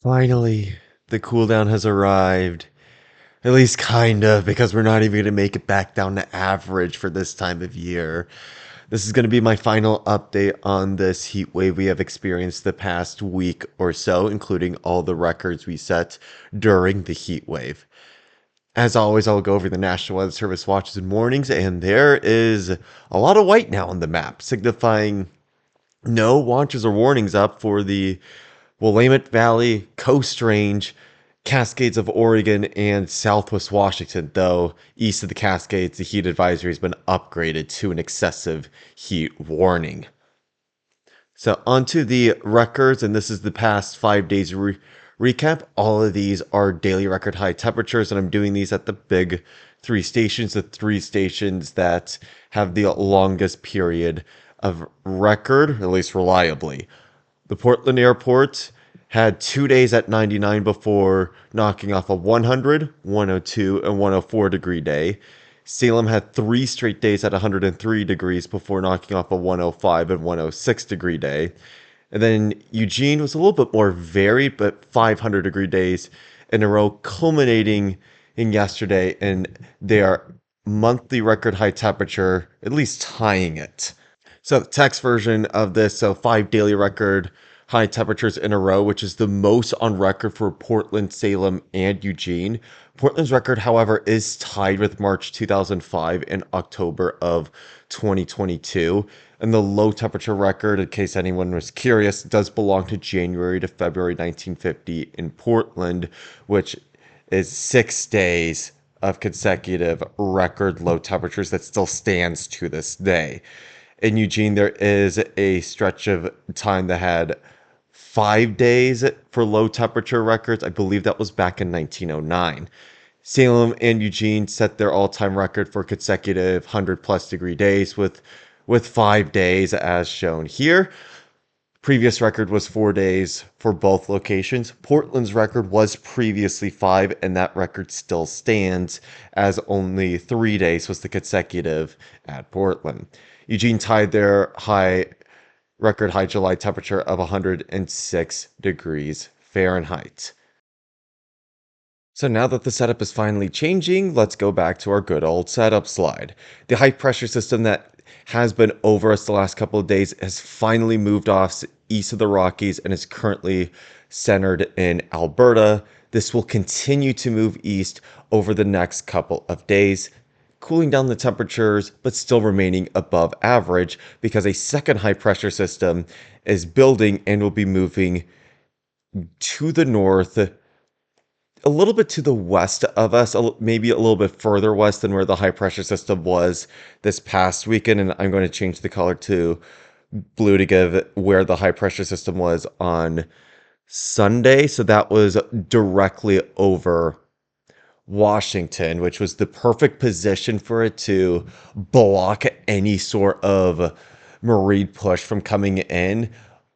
Finally, the cooldown has arrived. At least kind of, because we're not even going to make it back down to average for this time of year. This is going to be my final update on this heat wave we have experienced the past week or so, including all the records we set during the heat wave. As always, I'll go over the National Weather Service watches and warnings, and there is a lot of white now on the map, signifying no watches or warnings up for the Willamette Valley, Coast Range, Cascades of Oregon, and Southwest Washington, though east of the Cascades, the heat advisory has been upgraded to an excessive heat warning. So, onto the records, and this is the past 5 days recap. All of these are daily record high temperatures, and I'm doing these at the big the three stations that have the longest period of record, at least reliably. The Portland airport had 2 days at 99 before knocking off a 100, 102, and 104 degree day. Salem had 3 straight days at 103 degrees before knocking off a 105 and 106 degree day. And then Eugene was a little bit more varied, but 500 degree days in a row, culminating in yesterday in their monthly record high temperature, at least tying it. So the text version of this, so 5 daily record high temperatures in a row, which is the most on record for Portland, Salem, and Eugene. Portland's record, however, is tied with March 2005 and October of 2022. And the low temperature record, in case anyone was curious, does belong to January to February 1950 in Portland, which is 6 days of consecutive record low temperatures that still stands to this day. In Eugene, there is a stretch of time that had 5 days for low temperature records. I believe that was back in 1909. Salem and Eugene set their all-time record for consecutive 100-plus degree days with 5 days as shown here. Previous record was 4 days for both locations. Portland's record was previously 5, and that record still stands, as only 3 days was the consecutive at Portland. Eugene tied their record high July temperature of 106 degrees Fahrenheit. So now that the setup is finally changing, let's go back to our good old setup slide. The high pressure system that has been over us the last couple of days has finally moved off east of the Rockies and is currently centered in Alberta. This will continue to move east over the next couple of days, cooling down the temperatures, but still remaining above average because a second high pressure system is building and will be moving to the north, a little bit to the west of us, maybe a little bit further west than where the high pressure system was this past weekend. And I'm going to change the color to blue to give where the high pressure system was on Sunday. So that was directly over Washington, which was the perfect position for it to block any sort of marine push from coming in,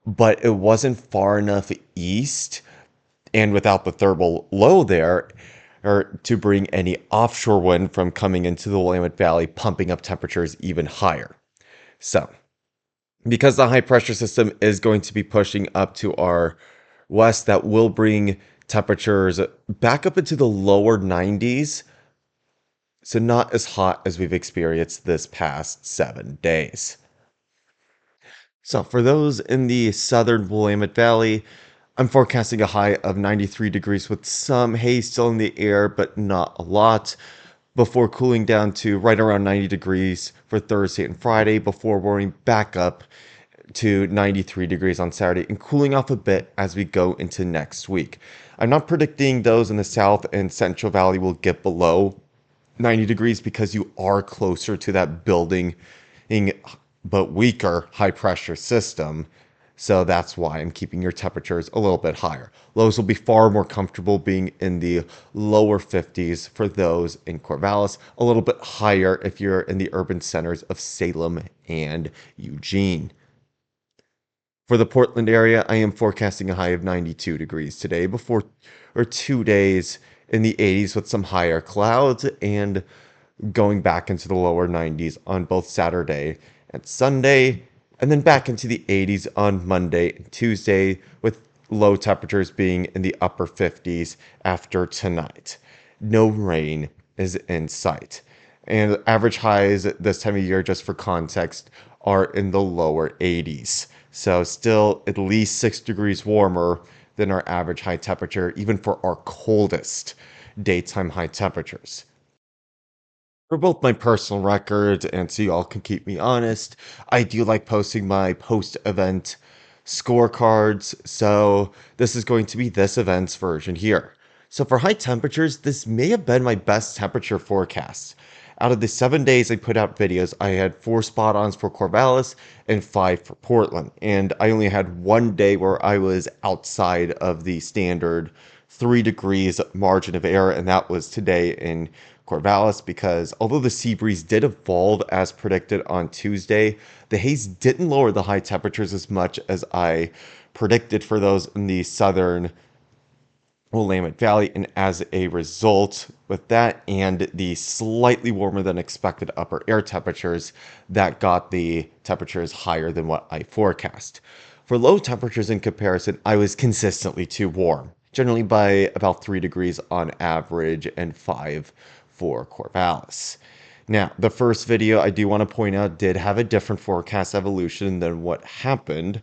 but it wasn't far enough east and without the thermal low there or to bring any offshore wind from coming into the Willamette Valley, pumping up temperatures even higher. So, because the high pressure system is going to be pushing up to our west, that will bring temperatures back up into the lower 90s. So not as hot as we've experienced this past 7 days. So for those in the southern Willamette Valley, I'm forecasting a high of 93 degrees with some haze still in the air, but not a lot, before cooling down to right around 90 degrees for Thursday and Friday, before warming back up to 93 degrees on Saturday and cooling off a bit as we go into next week. I'm not predicting those in the South and Central Valley will get below 90 degrees because you are closer to that building but weaker high pressure system. So that's why I'm keeping your temperatures a little bit higher. Lows will be far more comfortable being in the lower 50s for those in Corvallis, a little bit higher if you're in the urban centers of Salem and Eugene. For the Portland area, I am forecasting a high of 92 degrees today before 2 days in the 80s with some higher clouds and going back into the lower 90s on both Saturday and Sunday, and then back into the 80s on Monday and Tuesday with low temperatures being in the upper 50s after tonight. No rain is in sight. And average highs this time of year, just for context, are in the lower 80s. So still at least 6 degrees warmer than our average high temperature, even for our coldest daytime high temperatures. For both my personal record and so y'all can keep me honest, I do like posting my post-event scorecards, so this is going to be this event's version here. So for high temperatures, this may have been my best temperature forecast. Out of the 7 days I put out videos, I had 4 spot-ons for Corvallis and 5 for Portland, and I only had one day where I was outside of the standard 3 degrees margin of error, and that was today in Corvallis, because although the sea breeze did evolve as predicted on Tuesday, the haze didn't lower the high temperatures as much as I predicted for those in the southern Willamette Valley, and as a result, with that and the slightly warmer than expected upper air temperatures, that got the temperatures higher than what I forecast. For low temperatures in comparison, I was consistently too warm, generally by about 3 degrees on average and 5 for Corvallis. Now, the first video I do want to point out did have a different forecast evolution than what happened,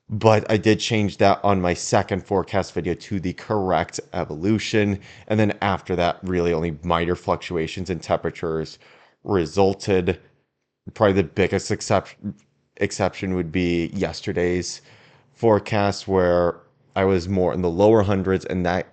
but I did change that on my second forecast video to the correct evolution. And then after that, really only minor fluctuations in temperatures resulted. Probably the biggest exception would be yesterday's forecast, where I was more in the lower hundreds, and that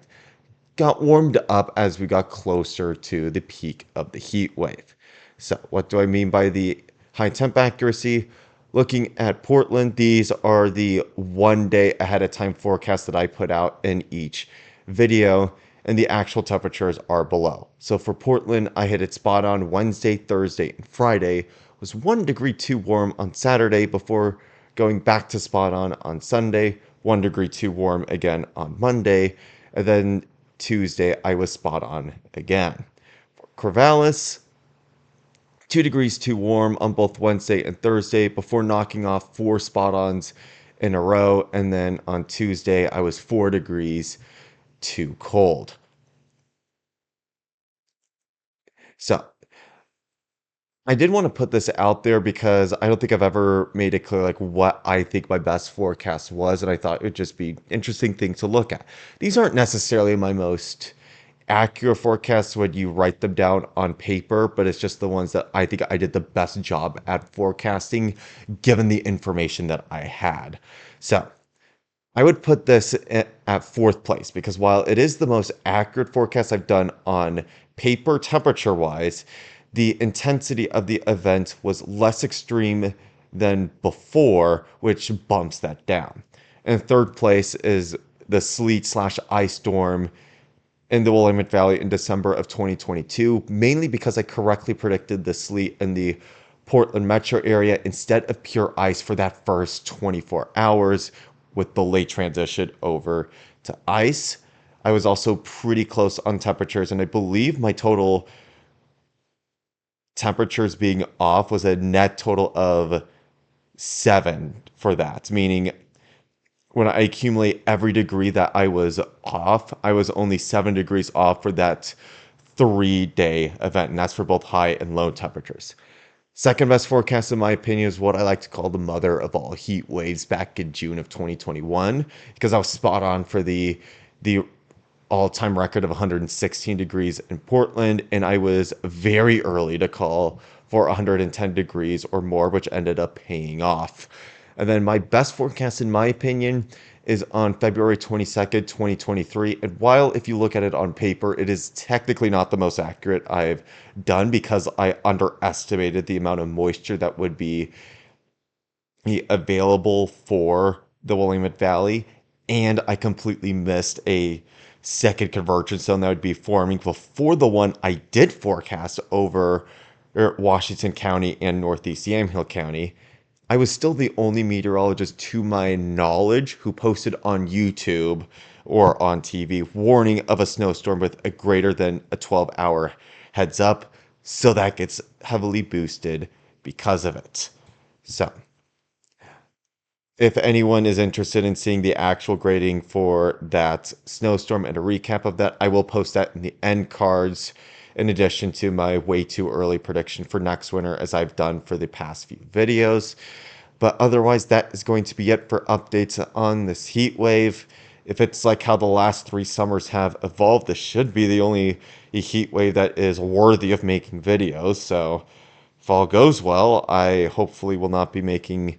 got warmed up as we got closer to the peak of the heat wave. So, what do I mean by the high temp accuracy? Looking at Portland, these are the 1 day ahead of time forecasts that I put out in each video, and the actual temperatures are below. So for Portland, I hit it spot on Wednesday, Thursday, and Friday. It was 1 degree too warm on Saturday before going back to spot on Sunday, 1 degree too warm again on Monday, and then Tuesday I was spot on again. For Corvallis, 2 degrees too warm on both Wednesday and Thursday before knocking off 4 spot-ons in a row. And then on Tuesday, I was 4 degrees too cold. So I did want to put this out there because I don't think I've ever made it clear like what I think my best forecast was, and I thought it would just be interesting thing to look at. These aren't necessarily my most accurate forecasts when you write them down on paper, but it's just the ones that I think I did the best job at forecasting given the information that I had. So I would put this at fourth place because while it is the most accurate forecast I've done on paper temperature wise, the intensity of the event was less extreme than before, which bumps that down. And third place is the sleet slash ice storm in the Willamette Valley in December of 2022, mainly because I correctly predicted the sleet in the Portland metro area instead of pure ice for that first 24 hours with the late transition over to ice. I was also pretty close on temperatures, and I believe my total temperatures being off was a net total of 7 for that, meaning when I accumulate every degree that I was off, I was only 7 degrees off for that 3 day event, and that's for both high and low temperatures. Second best forecast, in my opinion, is what I like to call the mother of all heat waves back in June of 2021, because I was spot on for the all-time record of 116 degrees in Portland, and I was very early to call for 110 degrees or more, which ended up paying off. And then my best forecast, in my opinion, is on February 22nd, 2023. And while if you look at it on paper, it is technically not the most accurate I've done because I underestimated the amount of moisture that would be available for the Willamette Valley. And I completely missed a second convergence zone that would be forming before the one I did forecast over Washington County and Northeast Yamhill County. I was still the only meteorologist to my knowledge who posted on YouTube or on TV warning of a snowstorm with a greater than a 12-hour heads up. So that gets heavily boosted because of it. So if anyone is interested in seeing the actual grading for that snowstorm and a recap of that, I will post that in the end cards in addition to my way too early prediction for next winter as I've done for the past few videos. But otherwise, that is going to be it for updates on this heat wave. If it's like how the last 3 summers have evolved, this should be the only heat wave that is worthy of making videos. So if all goes well, I hopefully will not be making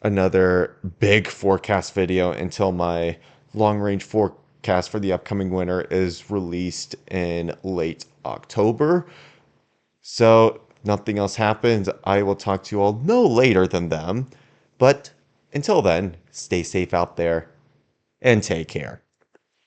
another big forecast video until my long range forecast for the upcoming winter is released in late October. So, nothing else happens. I will talk to you all no later than them. But until then, stay safe out there and take care.